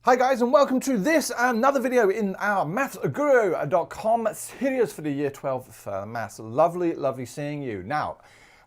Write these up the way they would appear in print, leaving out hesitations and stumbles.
Hi guys, and welcome to this another video in our MaffsGuru.com series for the year 12 maths. Lovely seeing you. Now,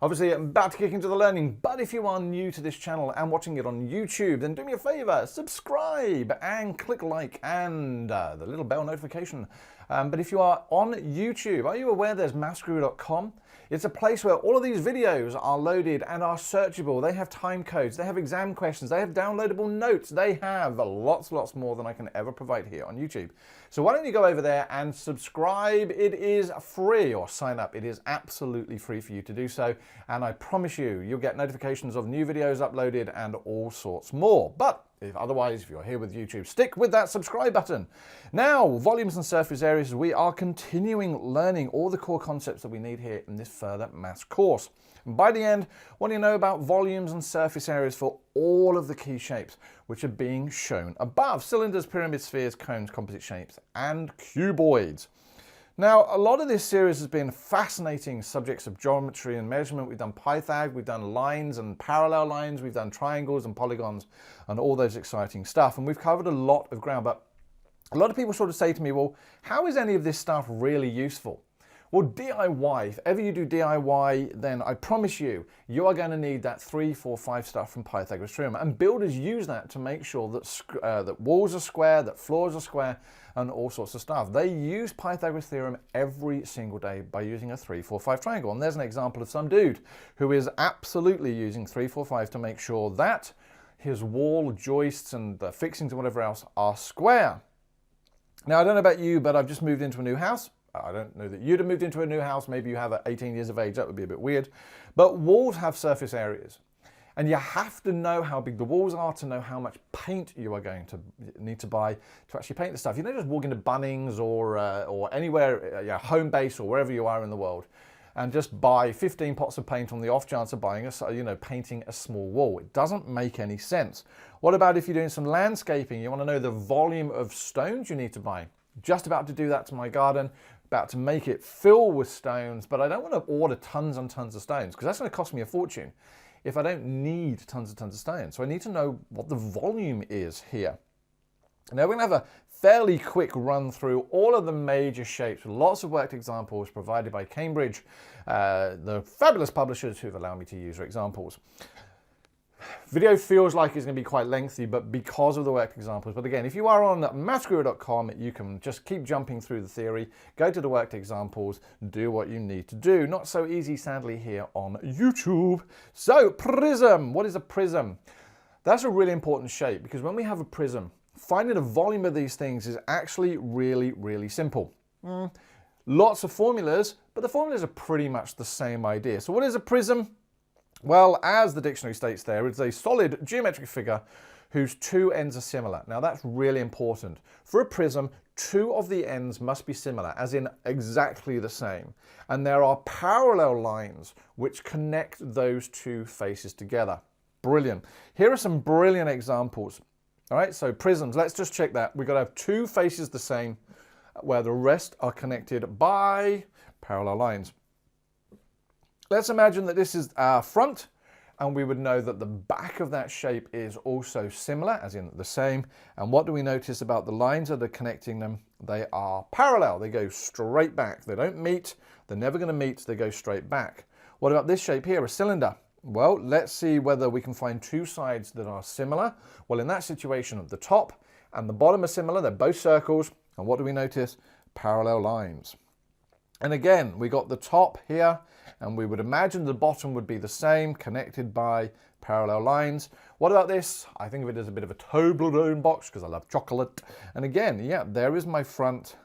obviously I'm about to kick into the learning, but if you are new to this channel and watching it on YouTube, then do me a favor, subscribe and click like and the little bell notification. But if you are on YouTube, are you aware there's MaffsGuru.com? It's a place where all of these videos are loaded and are searchable. They have time codes, they have exam questions, they have downloadable notes, they have lots more than I can ever provide here on YouTube. So why don't you go over there and subscribe? It is free, or sign up. It is absolutely free for you to do so. And I promise you, you'll get notifications of new videos uploaded and all sorts more. But if you're here with YouTube, stick with that subscribe button. Now, volumes and surface areas, we are continuing learning all the core concepts that we need here in this further maths course. And by the end, what do you know about volumes and surface areas for all of the key shapes which are being shown above? Cylinders, pyramids, spheres, cones, composite shapes, and cuboids. Now, a lot of this series has been fascinating subjects of geometry and measurement. We've done Pythag, we've done lines and parallel lines, we've done triangles and polygons and all those exciting stuff. And we've covered a lot of ground, but a lot of people sort of say to me, well, how is any of this stuff really useful? Well, DIY, if ever you do DIY, then I promise you, you are going to need that 3, 4, 5 stuff from Pythagoras theorem. And builders use that to make sure that, that walls are square, that floors are square, and all sorts of stuff. They use Pythagoras theorem every single day by using a 3, 4, 5 triangle. And there's an example of some dude who is absolutely using 3, 4, 5 to make sure that his wall joists and the fixings and whatever else are square. Now, I don't know about you, but I've just moved into a new house. I don't know that you'd have moved into a new house. Maybe you have 18 years of age. That would be a bit weird. But walls have surface areas. And you have to know how big the walls are to know how much paint you are going to need to buy to actually paint the stuff. You don't just walk into Bunnings or anywhere, home base or wherever you are in the world, and just buy 15 pots of paint on the off chance of buying painting a small wall. It doesn't make any sense. What about if you're doing some landscaping? You want to know the volume of stones you need to buy. Just about to do that to my garden, about to make it fill with stones, but I don't want to order tons and tons of stones because that's going to cost me a fortune if I don't need tons and tons of stones. So I need to know what the volume is here. Now we're going to have a fairly quick run through all of the major shapes with lots of worked examples provided by Cambridge, the fabulous publishers who've allowed me to use their examples. Video feels like it's going to be quite lengthy, but because of the worked examples. But again, if you are on MaffsGuru.com, you can just keep jumping through the theory, go to the worked examples, do what you need to do. Not so easy, sadly, here on YouTube. So, prism. What is a prism? That's a really important shape because when we have a prism, finding the volume of these things is actually really simple. Lots of formulas, but the formulas are pretty much the same idea. So what is a prism? Well, as the dictionary states there, it's a solid geometric figure whose two ends are similar. Now that's really important. For a prism, two of the ends must be similar, as in exactly the same. And there are parallel lines which connect those two faces together. Brilliant. Here are some brilliant examples. All right, so prisms, let's just check that. We've got to have two faces the same, where the rest are connected by parallel lines. Let's imagine that this is our front, and we would know that the back of that shape is also similar, as in the same. And what do we notice about the lines that are connecting them? They are parallel. They go straight back. They don't meet. They're never going to meet. They go straight back. What about this shape here, a cylinder? Well, let's see whether we can find two sides that are similar. Well, in that situation, the top and the bottom are similar. They're both circles. And what do we notice? Parallel lines. And again, we got the top here, and we would imagine the bottom would be the same, connected by parallel lines. What about this? I think of it as a bit of a Toblerone box because I love chocolate. And again, yeah, there is my front,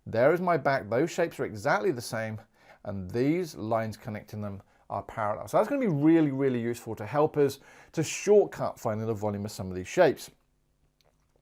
there is my back. Those shapes are exactly the same, and these lines connecting them are parallel. So that's going to be really useful to help us to shortcut finding the volume of some of these shapes.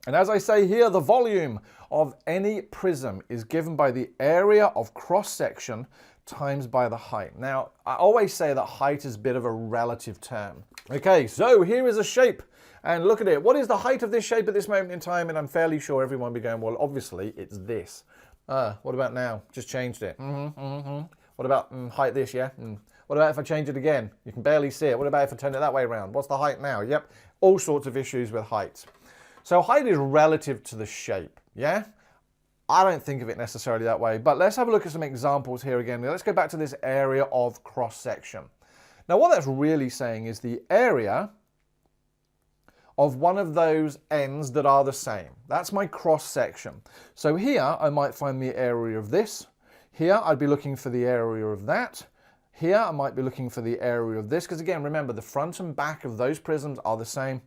And as I say here, the volume of any prism is given by the area of cross-section times by the height. Now, I always say that height is a bit of a relative term. Okay, so here is a shape, and look at it. What is the height of this shape at this moment in time? And I'm fairly sure everyone will be going, well, obviously it's this. What about now? Just changed it. What about height this, yeah? What about if I change it again? You can barely see it. What about if I turn it that way around? What's the height now? Yep, all sorts of issues with heights. So height is relative to the shape, yeah? I don't think of it necessarily that way, but let's have a look at some examples here again. Let's go back to this area of cross-section. Now what that's really saying is the area of one of those ends that are the same. That's my cross-section. So here I might find the area of this. Here I'd be looking for the area of that. Here I might be looking for the area of this, because again, remember the front and back of those prisms are the same.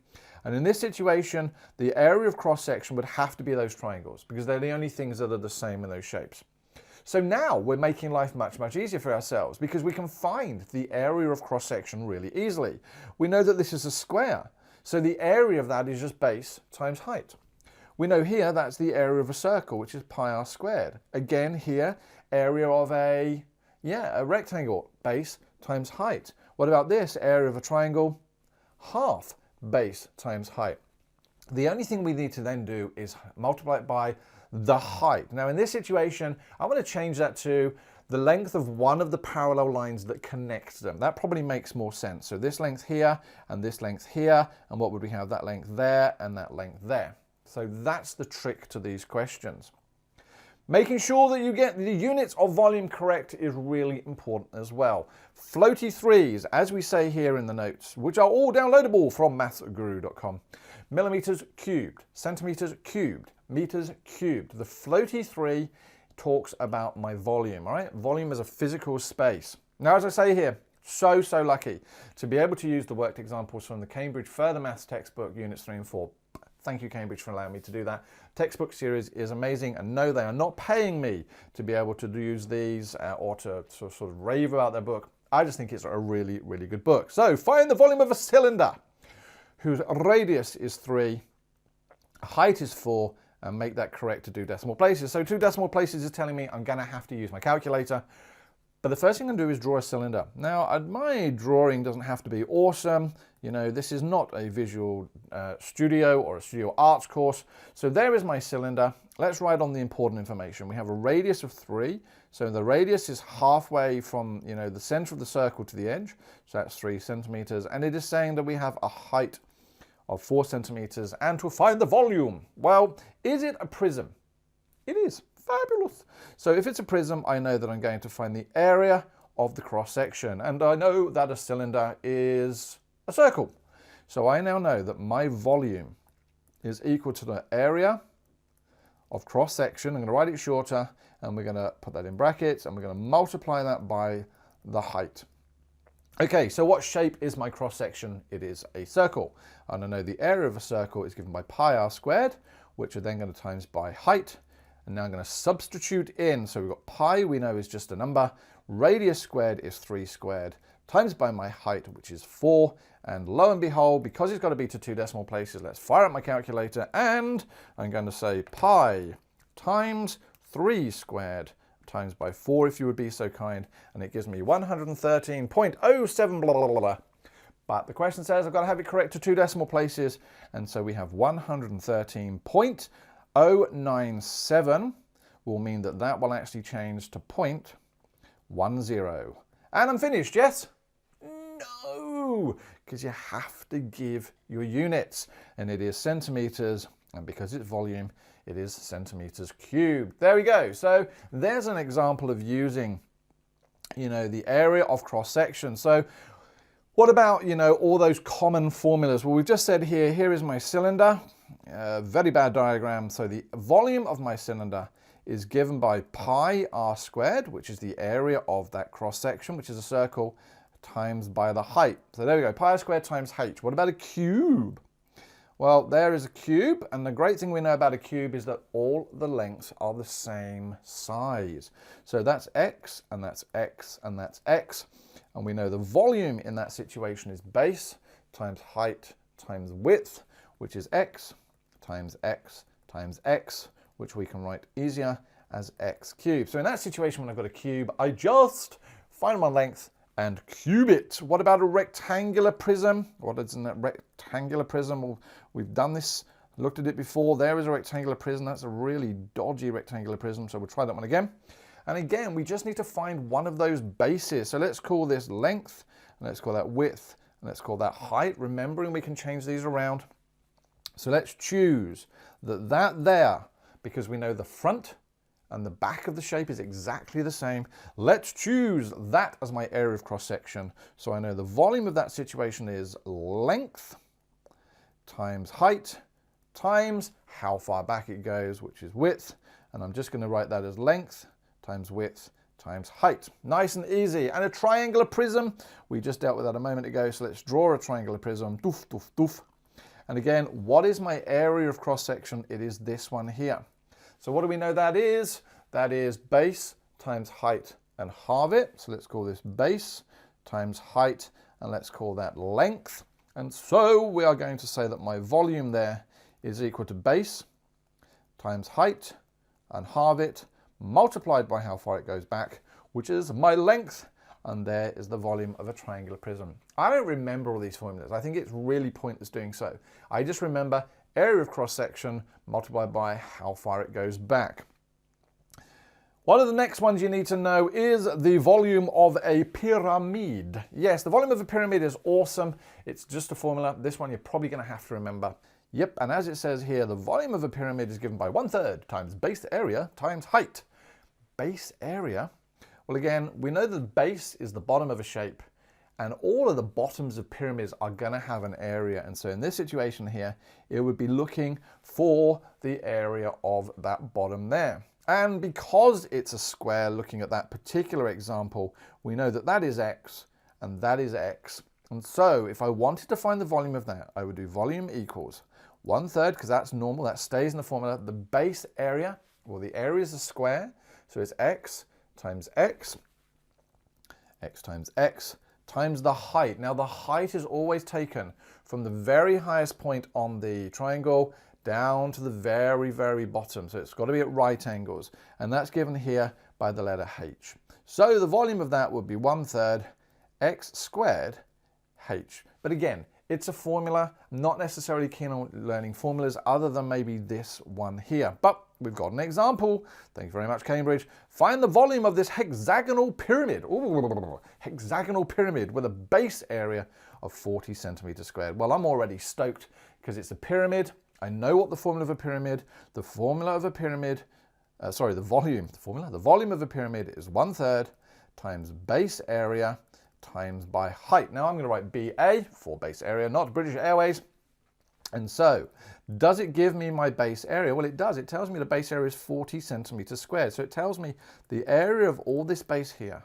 And in this situation, the area of cross-section would have to be those triangles, because they're the only things that are the same in those shapes. So now we're making life much, much easier for ourselves, because we can find the area of cross-section really easily. We know that this is a square, so the area of that is just base times height. We know here that's the area of a circle, which is pi r squared. Again here, area of a rectangle, base times height. What about this? Area of a triangle, half base times height. The only thing we need to then do is multiply it by the height. Now in this situation, I'm going to change that to the length of one of the parallel lines that connect them. That probably makes more sense. So this length here and this length here, and what would we have? That length there and that length there. So that's the trick to these questions. Making sure that you get the units of volume correct is really important as well. Floaty threes, as we say here in the notes, which are all downloadable from MaffsGuru.com. Millimeters cubed, centimeters cubed, meters cubed. The floaty three talks about my volume, all right? Volume is a physical space. Now, as I say here, so lucky to be able to use the worked examples from the Cambridge Further Maths textbook, units 3 and 4. Thank you, Cambridge, for allowing me to do that. Textbook series is amazing, and no, they are not paying me to be able to use these or to sort of rave about their book. I just think it's a really, really good book. So, find the volume of a cylinder whose radius is 3, height is 4, and make that correct to do decimal places. So 2 decimal places is telling me I'm going to have to use my calculator. But the first thing I'm going to do is draw a cylinder. Now, my drawing doesn't have to be awesome. You know, this is not a visual studio or a studio arts course. So there is my cylinder. Let's write on the important information. We have a radius of 3. So the radius is halfway from, you know, the center of the circle to the edge. So that's 3 centimeters. And it is saying that we have a height of 4 centimeters. And to find the volume, well, is it a prism? It is. Fabulous. So if it's a prism, I know that I'm going to find the area of the cross-section. And I know that a cylinder is a circle. So I now know that my volume is equal to the area of cross-section. I'm going to write it shorter, and we're going to put that in brackets, and we're going to multiply that by the height. Okay, so what shape is my cross-section? It is a circle. And I know the area of a circle is given by pi r squared, which are then going to times by height. And now I'm going to substitute in. So we've got pi, we know is just a number. Radius squared is 3 squared times by my height, which is 4. And lo and behold, because it's got to be to 2 decimal places, let's fire up my calculator. And I'm going to say pi times 3 squared times by 4, if you would be so kind. And it gives me 113.07 blah, blah, blah, blah. But the question says I've got to have it correct to 2 decimal places. And so we have 113.097 will mean that that will actually change to 0.10. And I'm finished, yes? No, because you have to give your units. And it is centimeters, and because it's volume, it is centimeters cubed. There we go. So there's an example of using, you know, the area of cross-section. So what about, you know, all those common formulas? Well, we've just said here is my cylinder. Very bad diagram. So the volume of my cylinder is given by pi r squared, which is the area of that cross-section, which is a circle, times by the height. So there we go, pi r squared times h. What about a cube? Well, there is a cube, and the great thing we know about a cube is that all the lengths are the same size. So that's x, and that's x, and that's x. And we know the volume in that situation is base times height times width, which is x times x times x, which we can write easier as x cubed. So in that situation, when I've got a cube, I just find my length and cube it. What about a rectangular prism? What is in that rectangular prism? Well, we've done this, looked at it before. There is a rectangular prism. That's a really dodgy rectangular prism, so we'll try that one again. And again, we just need to find one of those bases. So let's call this length, and let's call that width, and let's call that height. Remembering we can change these around. So let's choose that there, because we know the front and the back of the shape is exactly the same. Let's choose that as my area of cross-section. So I know the volume of that situation is length times height times how far back it goes, which is width. And I'm just going to write that as length times width times height. Nice and easy. And a triangular prism, we just dealt with that a moment ago. So let's draw a triangular prism. Doof, doof, doof. And again, what is my area of cross-section? It is this one here. So what do we know that is? That is base times height and halve it. So let's call this base times height, and let's call that length. And so we are going to say that my volume there is equal to base times height and halve it multiplied by how far it goes back, which is my length, and there is the volume of a triangular prism. I don't remember all these formulas. I think it's really pointless doing so. I just remember area of cross-section multiplied by how far it goes back. One of the next ones you need to know is the volume of a pyramid. Yes, the volume of a pyramid is awesome. It's just a formula. This one you're probably going to have to remember. Yep, and as it says here, the volume of a pyramid is given by 1/3 times base area times height. Base area? Well, again, we know that the base is the bottom of a shape, and all of the bottoms of pyramids are going to have an area. And so in this situation here, it would be looking for the area of that bottom there. And because it's a square, looking at that particular example, we know that that is x and that is x. And so if I wanted to find the volume of that, I would do volume equals 1/3, because that's normal, that stays in the formula. The base area, well, the area is a square, so it's x times x, x times x, times the height. Now the height is always taken from the very highest point on the triangle down to the very, very bottom. So it's got to be at right angles. And that's given here by the letter h. So the volume of that would be 1/3 x squared h. But again, it's a formula. I'm not necessarily keen on learning formulas other than maybe this one here. But we've got an example. Thank you very much, Cambridge. Find the volume of this hexagonal pyramid. Ooh, hexagonal pyramid with a base area of 40 centimeters squared. Well, I'm already stoked because it's a pyramid. I know what the formula of a pyramid, the formula of a pyramid, the volume of a pyramid is 1/3 times base area times by height. Now I'm going to write BA for base area, not British Airways. And so, does it give me my base area? Well, it does. It tells me the base area is 40 centimeters squared. So it tells me the area of all this base here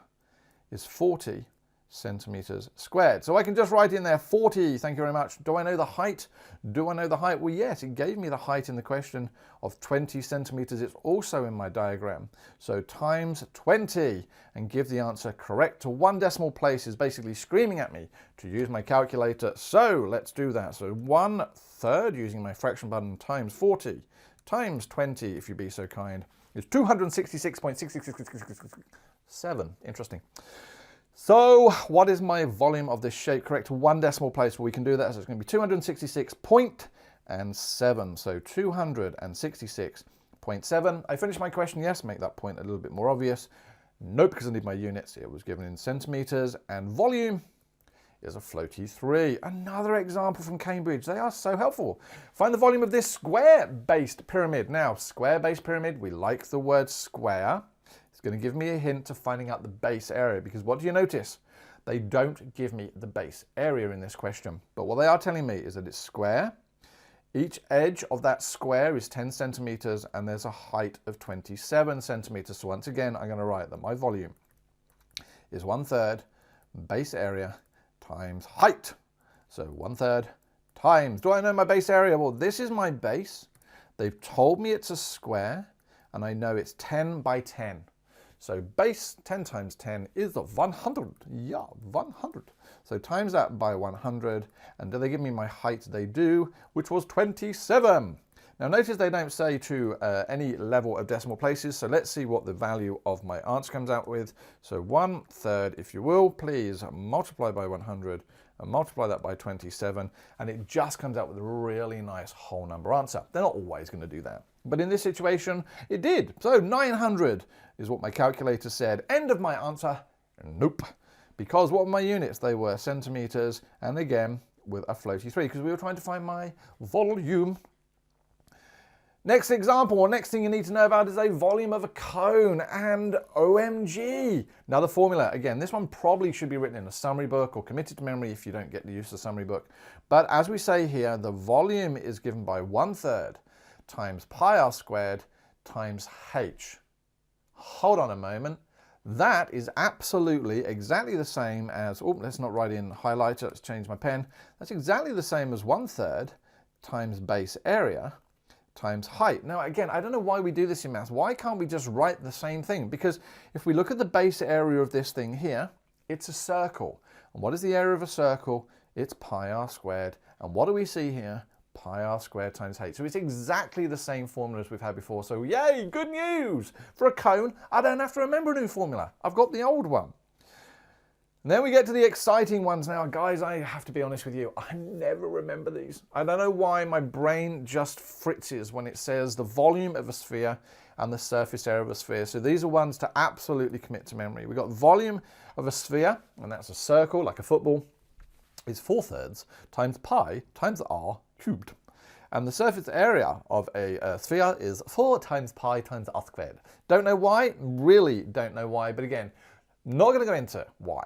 is 40 centimeters squared. So I can just write in there 40. Thank you very much. Do I know the height? Do I know the height? Well, yes, it gave me the height in the question of 20 centimeters. It's also in my diagram. So times 20 and give the answer correct to 1 decimal place is basically screaming at me to use my calculator. So let's do that. So 1/3 using my fraction button times 40 times 20, if you'd be so kind, is 266.66667. Interesting. So what is my volume of this shape? Correct to 1 decimal place. Well, we can do that. So it's going to be 266.7. So 266.7. I finished my question. Yes, make that point a little bit more obvious. Nope, because I need my units. It was given in centimeters, and volume is a floaty 3. Another example from Cambridge. They are so helpful. Find the volume of this square-based pyramid. Now, square-based pyramid, we like the word square. It's going to give me a hint to finding out the base area, because what do you notice? They don't give me the base area in this question. But what they are telling me is that it's square. Each edge of that square is 10 centimeters, and there's a height of 27 centimeters. So once again, I'm going to write that my volume is 1/3 base area times height. So 1/3 times, do I know my base area? Well, this is my base. They've told me it's a square, and I know it's 10 by 10. So base 10 times 10 is 100. Yeah, 100. So times that by 100. And do they give me my height? They do, which was 27. Now notice they don't say to any level of decimal places. So let's see what the value of my answer comes out with. So 1/3, if you will, please multiply by 100 and multiply that by 27. And it just comes out with a really nice whole number answer. They're not always going to do that. But in this situation, it did. So 900 is what my calculator said. End of my answer. Nope. Because what were my units? They were centimeters. And again, with a floaty 3 because we were trying to find my volume. Next example, or next thing you need to know about is a volume of a cone, and OMG. Another formula. Again, this one probably should be written in a summary book or committed to memory if you don't get to use the summary book. But as we say here, the volume is given by 1/3 times pi r squared times h. Hold on a moment. That is absolutely exactly the same as, oh, let's not write in highlighter, let's change my pen. That's exactly the same as 1/3 times base area times height. Now again, I don't know why we do this in maths. Why can't we just write the same thing? Because if we look at the base area of this thing here, it's a circle. And what is the area of a circle? It's pi r squared. And what do we see here? Pi r squared times h. So it's exactly the same formula as we've had before. So yay, good news! For a cone, I don't have to remember a new formula. I've got the old one. And then we get to the exciting ones now. Guys, I have to be honest with you, I never remember these. I don't know why my brain just fritzes when it says the volume of a sphere and the surface area of a sphere. So these are ones to absolutely commit to memory. We've got volume of a sphere, and that's a circle, like a football, is 4/3 times pi times r cubed. And the surface area of a sphere is 4 times pi times r squared. Don't know why, really don't know why, but again, not going to go into why.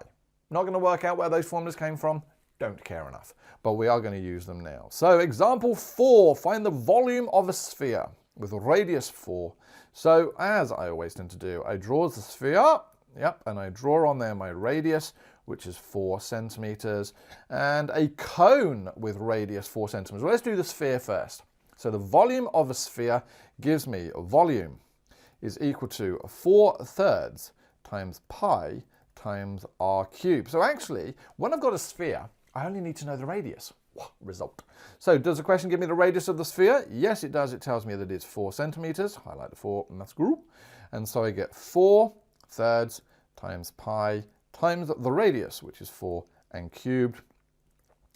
Not going to work out where those formulas came from, don't care enough. But we are going to use them now. So example 4, find the volume of a sphere with a radius 4. So as I always tend to do, I draw the sphere, yep, and I draw on there my radius, which is 4 centimeters, and a cone with radius 4 centimeters. Well, let's do the sphere first. So the volume of a sphere gives me volume is equal to 4/3 times pi times r cubed. So actually, when I've got a sphere, I only need to know the radius. Result. So does the question give me the radius of the sphere? Yes, it does. It tells me that it's 4 centimeters. Highlight the 4, MaffsGuru. And so I get 4/3 times pi times the radius, which is 4 and cubed,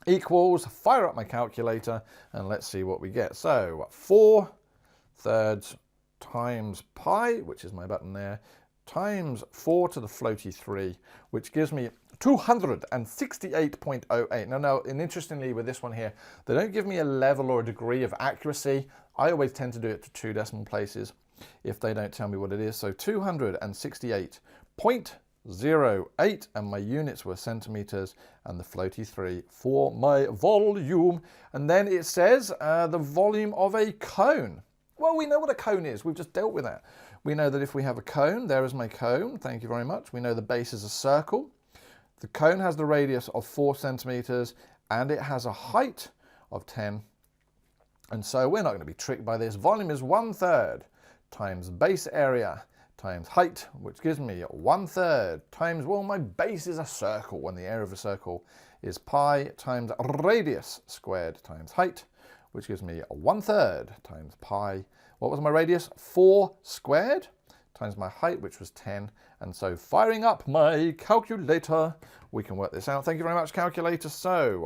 equals, fire up my calculator, and let's see what we get. So 4/3 times pi, which is my button there, times 4 to the floaty 3, which gives me 268.08. Now, and interestingly with this one here, they don't give me a level or a degree of accuracy. I always tend to do it to 2 decimal places if they don't tell me what it is. So 268.08, and my units were centimeters, and the floaty 3 for my volume. And then it says the volume of a cone. Well, we know what a cone is. We've just dealt with that. We know that if we have a cone, there is my cone, thank you very much. We know the base is a circle. The cone has the radius of 4 centimeters, and it has a height of 10. And so we're not going to be tricked by this. Volume is 1/3 times base area times height, which gives me 1/3 times, well, my base is a circle, and the area of a circle is pi times radius squared times height, which gives me 1/3 times pi. What was my radius? 4 squared times my height, which was 10. And so firing up my calculator, we can work this out. Thank you very much, calculator. So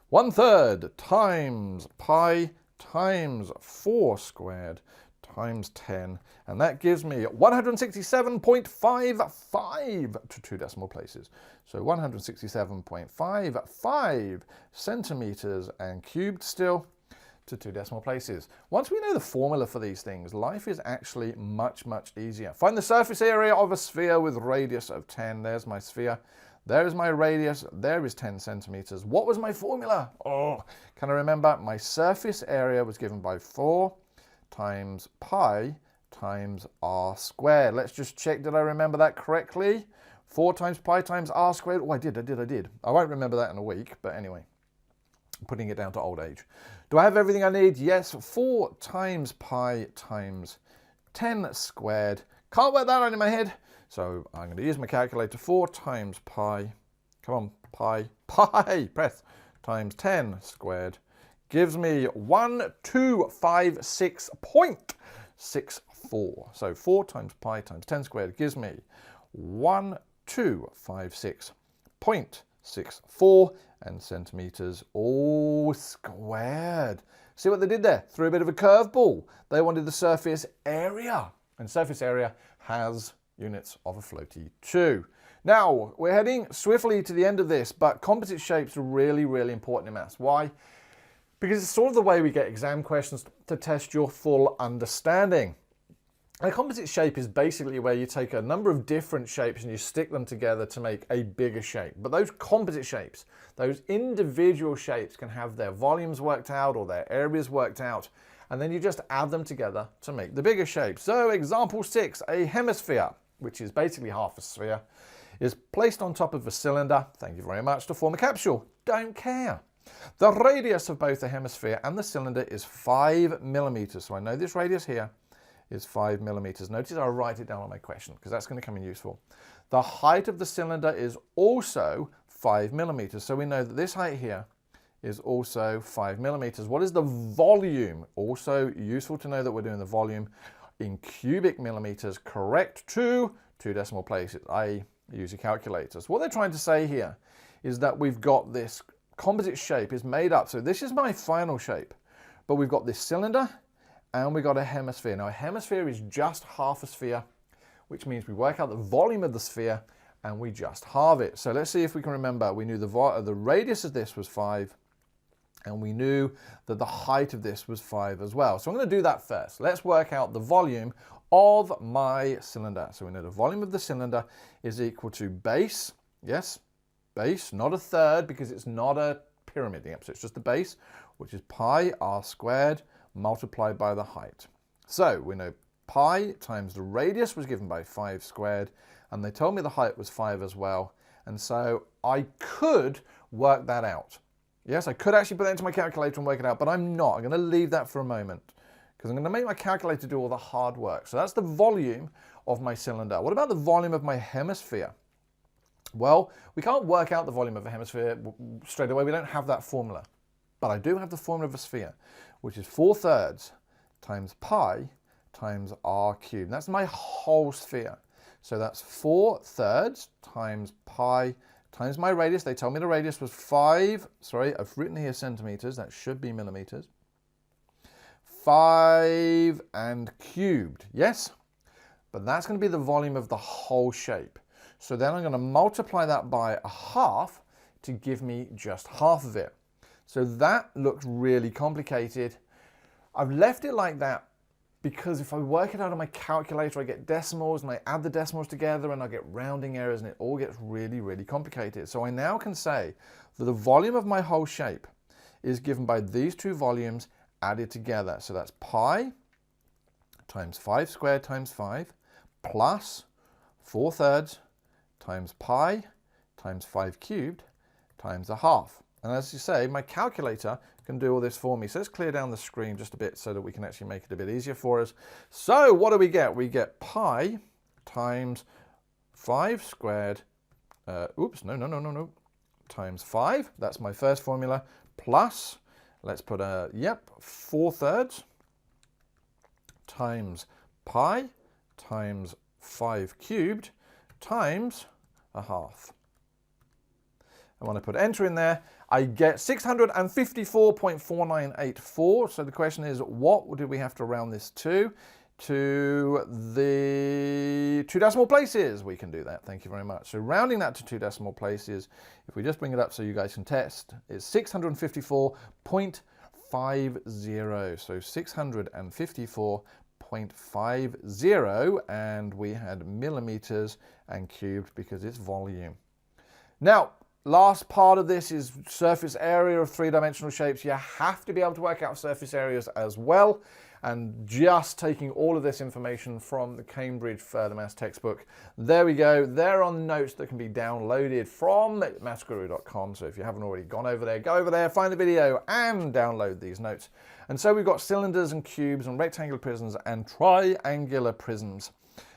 1/3 times pi times 4 squared times 10. And that gives me 167.55 to 2 decimal places. So 167.55 centimeters and cubed still to 2 decimal places. Once we know the formula for these things, life is actually much, much easier. Find the surface area of a sphere with radius of 10. There's my sphere. There is my radius. There is 10 centimeters. What was my formula? Oh, can I remember? My surface area was given by 4 times pi times r squared. Let's just check, did I remember that correctly? 4 times pi times r squared. Oh, I did. I won't remember that in a week, but anyway. Putting it down to old age. Do I have everything I need? Yes. 4 times pi times 10 squared. Can't work that out in my head. So I'm going to use my calculator. 4 times pi. Come on, pi. Press. Times 10 squared. Gives me 1256.64. So 4 times pi times 10 squared gives me 1256.64. And centimeters all squared. See what they did there? Threw a bit of a curveball. They wanted the surface area, and surface area has units of a floaty 2. Now, we're heading swiftly to the end of this, but composite shapes are really, really important in maths. Why? Because it's sort of the way we get exam questions to test your full understanding. A composite shape is basically where you take a number of different shapes and you stick them together to make a bigger shape. But those composite shapes, those individual shapes can have their volumes worked out or their areas worked out, and then you just add them together to make the bigger shape. So example 6, a hemisphere, which is basically half a sphere, is placed on top of a cylinder, thank you very much, to form a capsule. Don't care. The radius of both the hemisphere and the cylinder is 5 millimeters. So I know this radius here is 5 millimeters. Notice I'll write it down on my question because that's going to come in useful. The height of the cylinder is also 5 millimeters. So we know that this height here is also 5 millimeters. What is the volume? Also useful to know that we're doing the volume in cubic millimeters, correct to 2 decimal places, i.e. use your calculators. What they're trying to say here is that we've got this composite shape is made up. So this is my final shape, but we've got this cylinder and we've got a hemisphere. Now a hemisphere is just half a sphere, which means we work out the volume of the sphere and we just halve it. So let's see if we can remember. We knew the radius of this was 5 and we knew that the height of this was 5 as well. So I'm going to do that first. Let's work out the volume of my cylinder. So we know the volume of the cylinder is equal to base, yes, base, not a third because it's not a pyramid. Yep, so it's just the base, which is pi r squared multiplied by the height. So we know pi times the radius was given by 5 squared, and they told me the height was 5 as well. And so I could work that out. Yes, I could actually put that into my calculator and work it out, but I'm not. I'm going to leave that for a moment because I'm going to make my calculator do all the hard work. So that's the volume of my cylinder. What about the volume of my hemisphere? Well, we can't work out the volume of a hemisphere straight away. We don't have that formula. But I do have the formula of a sphere, which is 4/3 times pi times r cubed. That's my whole sphere. So that's 4/3 times pi times my radius. They told me the radius was 5. Sorry, I've written here centimeters. That should be millimeters. 5 and cubed. Yes? But that's going to be the volume of the whole shape. So then I'm going to multiply that by a half to give me just half of it. So that looks really complicated. I've left it like that because if I work it out on my calculator, I get decimals and I add the decimals together and I get rounding errors and it all gets really, really complicated. So I now can say that the volume of my whole shape is given by these two volumes added together. So that's pi times 5 squared times 5 plus 4/3 times pi times 5 cubed times a half. And as you say, my calculator can do all this for me. So let's clear down the screen just a bit so that we can actually make it a bit easier for us. So what do we get? We get pi times 5 squared, times 5. That's my first formula, plus, let's put a, 4/3 times pi times 5 cubed times a half. And when I put enter in there, I get 654.4984. So the question is, what did we have to round this to? To the 2 decimal places. We can do that. Thank you very much. So rounding that to 2 decimal places, if we just bring it up so you guys can test, it's 654.50. So 654.50, and we had millimeters and cubed because it's volume. Now, last part of this is surface area of 3-dimensional shapes. You have to be able to work out surface areas as well. And just taking all of this information from the Cambridge Further Maths textbook. There we go. There are notes that can be downloaded from MaffsGuru.com. So if you haven't already gone over there, go over there, find the video and download these notes. And so we've got cylinders and cubes and rectangular prisms and triangular prisms.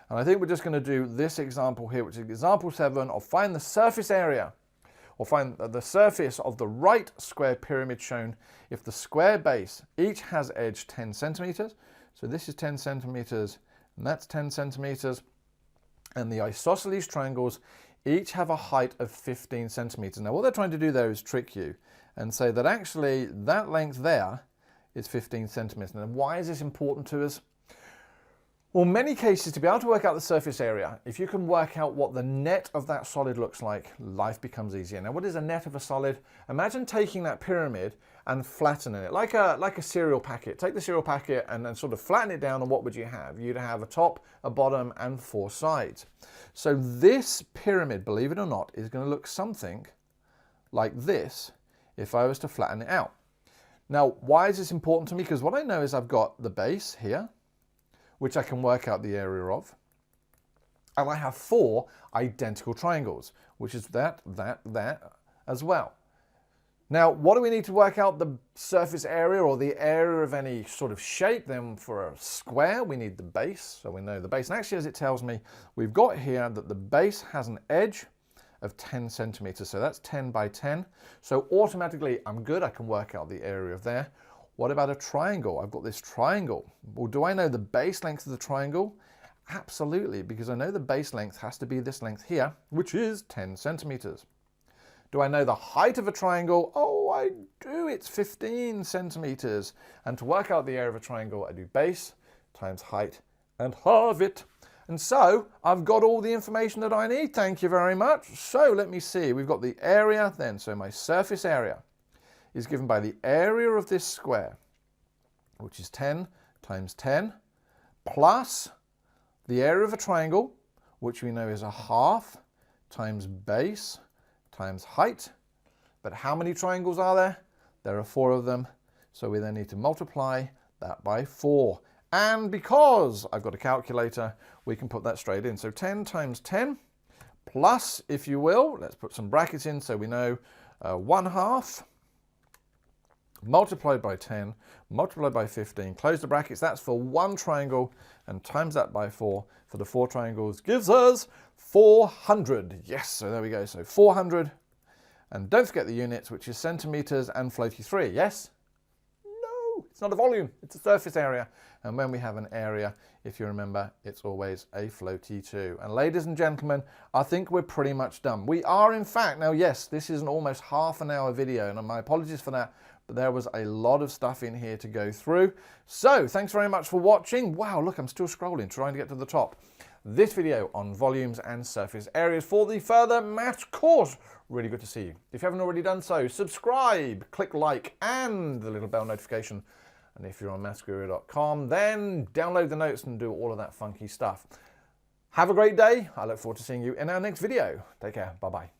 And I think we're just going to do this example here, which is example 7 of find the surface area, or find the surface of the right square pyramid shown if the square base each has edge 10 centimeters. So this is 10 centimeters and that's 10 centimeters. And the isosceles triangles each have a height of 15 centimeters. Now what they're trying to do there is trick you and say that actually that length there is 15 centimeters. Now why is this important to us? Well, in many cases, to be able to work out the surface area, if you can work out what the net of that solid looks like, life becomes easier. Now, what is a net of a solid? Imagine taking that pyramid and flattening it, like a cereal packet. Take the cereal packet and then sort of flatten it down, and what would you have? You'd have a top, a bottom, and 4 sides. So this pyramid, believe it or not, is going to look something like this if I was to flatten it out. Now, why is this important to me? Because what I know is I've got the base here, which I can work out the area of. And I have 4 identical triangles, which is that as well. Now, what do we need to work out the surface area or the area of any sort of shape? Then for a square, we need the base. So we know the base. And actually, as it tells me, we've got here that the base has an edge of 10 centimeters. So that's 10 by 10. So automatically, I'm good. I can work out the area of there. What about a triangle? I've got this triangle. Well, do I know the base length of the triangle? Absolutely, because I know the base length has to be this length here, which is 10 centimeters. Do I know the height of a triangle? Oh, I do. It's 15 centimeters. And to work out the area of a triangle, I do base times height and halve it. And so I've got all the information that I need. Thank you very much. So let me see. We've got the area then. So my surface area is given by the area of this square, which is 10 times 10, plus the area of a triangle, which we know is a half, times base, times height. But how many triangles are there? There are 4 of them. So we then need to multiply that by 4. And because I've got a calculator, we can put that straight in. So 10 times 10, plus, if you will, let's put some brackets in so we know 1/2, multiplied by 10, multiplied by 15, close the brackets. That's for 1 triangle, and times that by 4 for the 4 triangles gives us 400. Yes, so there we go. So 400, and don't forget the units, which is centimeters and floaty 3. Yes? No, it's not a volume, it's a surface area. And when we have an area, if you remember, it's always a floaty 2. And ladies and gentlemen, I think we're pretty much done. We are, in fact, now yes, this is an almost half an hour video, and my apologies for that, but there was a lot of stuff in here to go through. So thanks very much for watching. Wow, look, I'm still scrolling, trying to get to the top. This video on volumes and surface areas for the further maths course. Really good to see you. If you haven't already done so, subscribe, click like and the little bell notification. And if you're on MaffsGuru.com, then download the notes and do all of that funky stuff. Have a great day. I look forward to seeing you in our next video. Take care. Bye-bye.